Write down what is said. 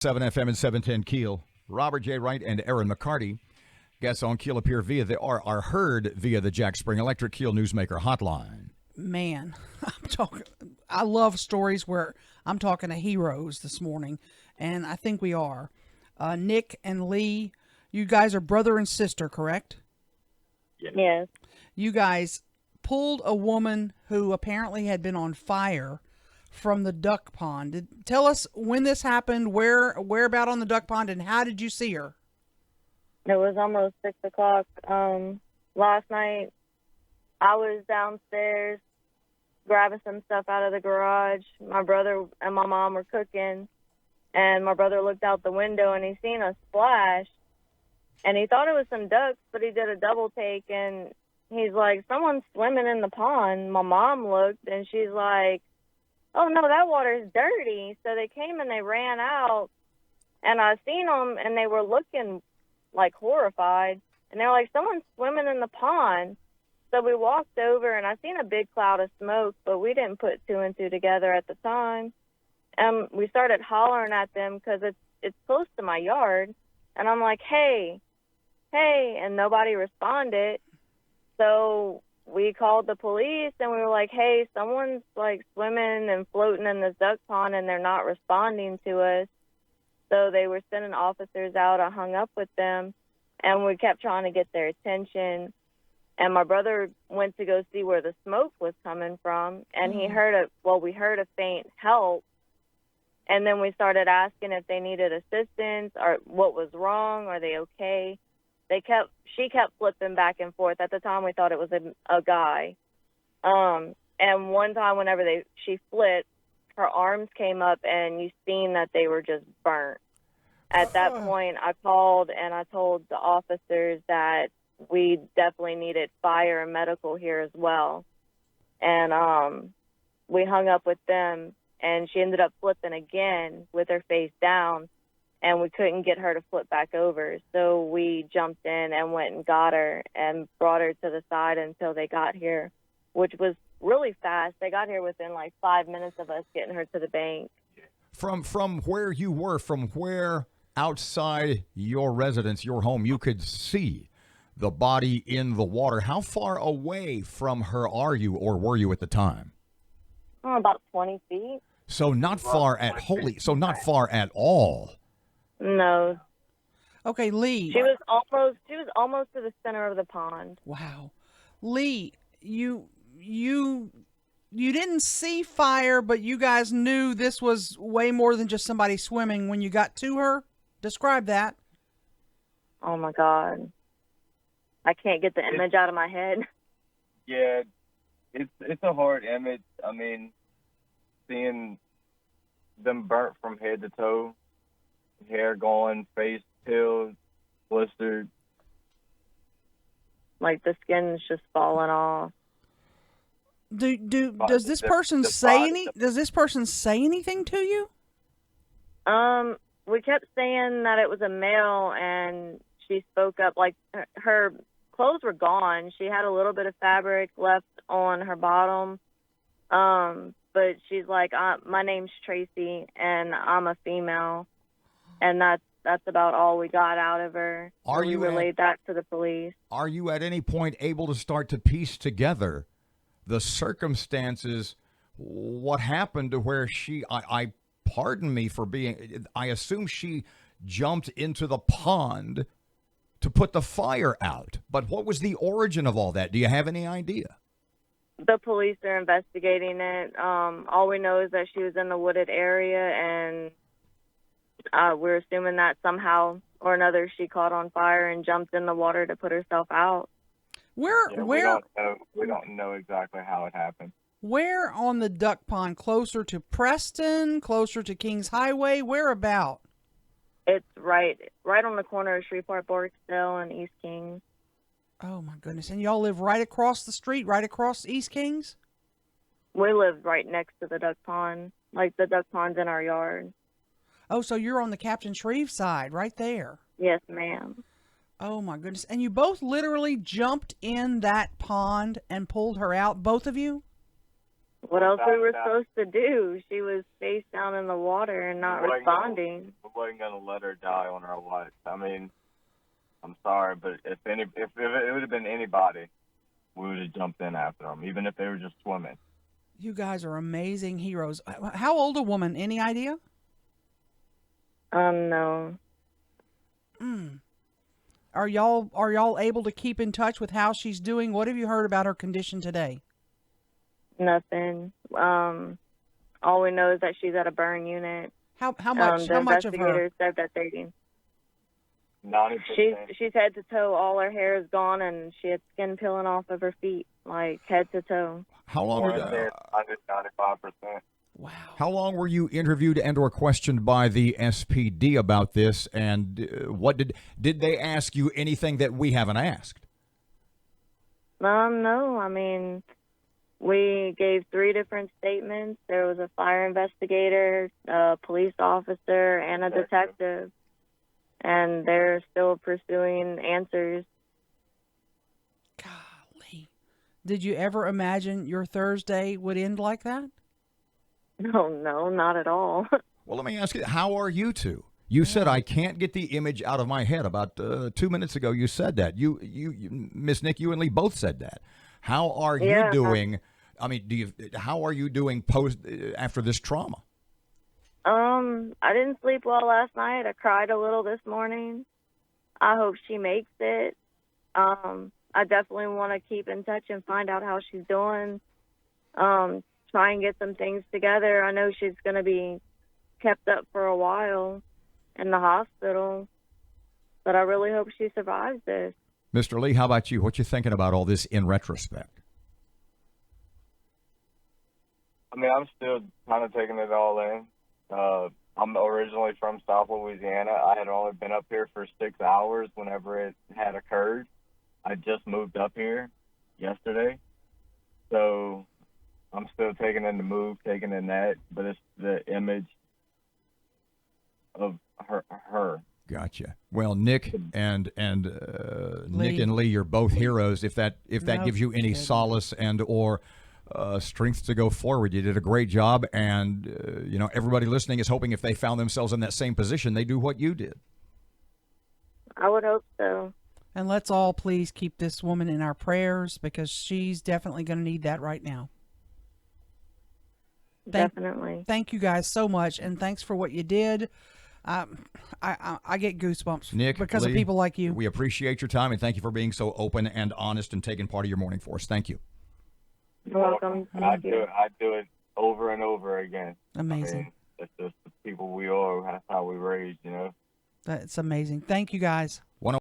7 FM and 710 Keel. Robert J. Wright and Aaron McCarty. Guests on Keel appear are heard via the Jack Spring Electric Keel Newsmaker hotline. Man, I love stories where I'm talking to heroes this morning, and I think we are. Nick and Lee, you guys are brother and sister, correct? Yes. You guys pulled a woman who apparently had been on fire from the duck pond. Tell us when this happened, whereabout on the duck pond, and how did you see her? It was almost 6 o'clock. Last night, I was downstairs grabbing some stuff out of the garage. My brother and my mom were cooking, and my brother looked out the window and he seen a splash, and he thought it was some ducks, but he did a double take, and he's like, someone's swimming in the pond. My mom looked, and she's like, oh, no, that water's dirty. So they came and they ran out, and I seen them, and they were looking, like, horrified. And they're like, someone's swimming in the pond. So we walked over, and I seen a big cloud of smoke, but we didn't put two and two together at the time. And we started hollering at them because it's close to my yard. And I'm like, hey, and nobody responded. So we called the police, and we were like, hey, someone's, like, swimming and floating in this duck pond, and they're not responding to us. So they were sending officers out. I hung up with them, and we kept trying to get their attention. And my brother went to go see where the smoke was coming from, and we heard a faint help. And then we started asking if they needed assistance or what was wrong. Are they okay? She kept flipping back and forth. At the time, we thought it was a guy. And one time, whenever she flipped, her arms came up, and you seen that they were just burnt. At that point, I called and I told the officers that we definitely needed fire and medical here as well. And we hung up with them, and she ended up flipping again with her face down, and we couldn't get her to flip back over. So we jumped in and went and got her and brought her to the side until they got here, which was really fast. They got here within like 5 minutes of us getting her to the bank. From where you were, from where outside your residence, your home, you could see the body in the water. How far away from her are you, or were you at the time? Oh, about 20 feet. So not far at all. No. Okay, Lee. She was almost to the center of the pond. Wow. Lee, you didn't see fire, but you guys knew this was way more than just somebody swimming when you got to her? Describe that. Oh, my God. I can't get the image out of my head. Yeah, it's a hard image. I mean, seeing them burnt from head to toe, hair gone, face peeled, blistered. Like the skin's just falling off. Does this person say anything to you? We kept saying that it was a male, and she spoke up. Like, her clothes were gone. She had a little bit of fabric left on her bottom. But she's like, my name's Tracy, and I'm a female. And that's about all we got out of her. We relayed that to the police. Are you at any point able to start to piece together the circumstances, what happened to where I pardon me for being, I assume she jumped into the pond to put the fire out. But what was the origin of all that? Do you have any idea? The police are investigating it. All we know is that she was in the wooded area, and we're assuming that somehow or another she caught on fire and jumped in the water to put herself out. We don't know exactly how it happened. Where on the duck pond? Closer to Preston? Closer to Kings Highway? Where about? It's right on the corner of Shreveport, Barksdale, and East Kings. Oh, my goodness. And y'all live right across the street, right across East Kings? We live right next to the duck pond. Like, the duck pond's in our yard. Oh, so you're on the Captain Shreve side, right there. Yes, ma'am. Oh, my goodness. And you both literally jumped in that pond and pulled her out, both of you? what else we were Without- supposed to do? She was face down in the water and not We wasn't gonna- responding. We wasn't gonna let her die on our watch. I mean, I'm sorry, but if it would have been anybody, we would have jumped in after them, even if they were just swimming. You guys are amazing heroes. How old a woman? Any idea? No. Are y'all able to keep in touch with how she's doing? What have you heard about her condition today? Nothing. All we know is that she's at a burn unit. How much? The How much of her? investigators said that they 90%. she's head to toe. All her hair is gone, and she had skin peeling off of her feet, like head to toe. How long? Or they're 95%. Wow. How long were you interviewed and/or questioned by the SPD about this? And what did they ask you anything that we haven't asked? No. I mean, we gave 3 different statements. There was a fire investigator, a police officer, and a detective. And they're still pursuing answers. Golly. Did you ever imagine your Thursday would end like that? No, not at all. Well, let me ask you, how are you two? You said I can't get the image out of my head. About 2 minutes ago, you said that. You, Miss Nick, you and Lee both said that. How are you Yeah. doing? I mean, how are you doing post after this trauma? I didn't sleep well last night. I cried a little this morning. I hope she makes it. I definitely want to keep in touch and find out how she's doing. Try and get some things together. I know she's going to be kept up for a while in the hospital, but I really hope she survives this. Mr. Lee, how about you? What you thinking about all this in retrospect? I mean, I'm still kind of taking it all in. I'm originally from South Louisiana. I had only been up here for 6 hours whenever it had occurred. I just moved up here yesterday. So I'm still taking in the move, taking in that, but it's the image of her. Gotcha. Well, Nick and Nick and Lee, you're both heroes. If that No gives you any kidding. solace and or strength to go forward, you did a great job. And everybody listening is hoping if they found themselves in that same position, they do what you did. I would hope so. And let's all please keep this woman in our prayers because she's definitely going to need that right now. Definitely. Thank you guys so much, and thanks for what you did. I get goosebumps, Nick, because Lee, of people like you. We appreciate your time and thank you for being so open and honest and taking part of your morning for us. Thank you. You're welcome. I Thank do you. it. I do it over and over again. Amazing. I mean, it's just the people we are. That's how we raised, That's amazing. Thank you guys.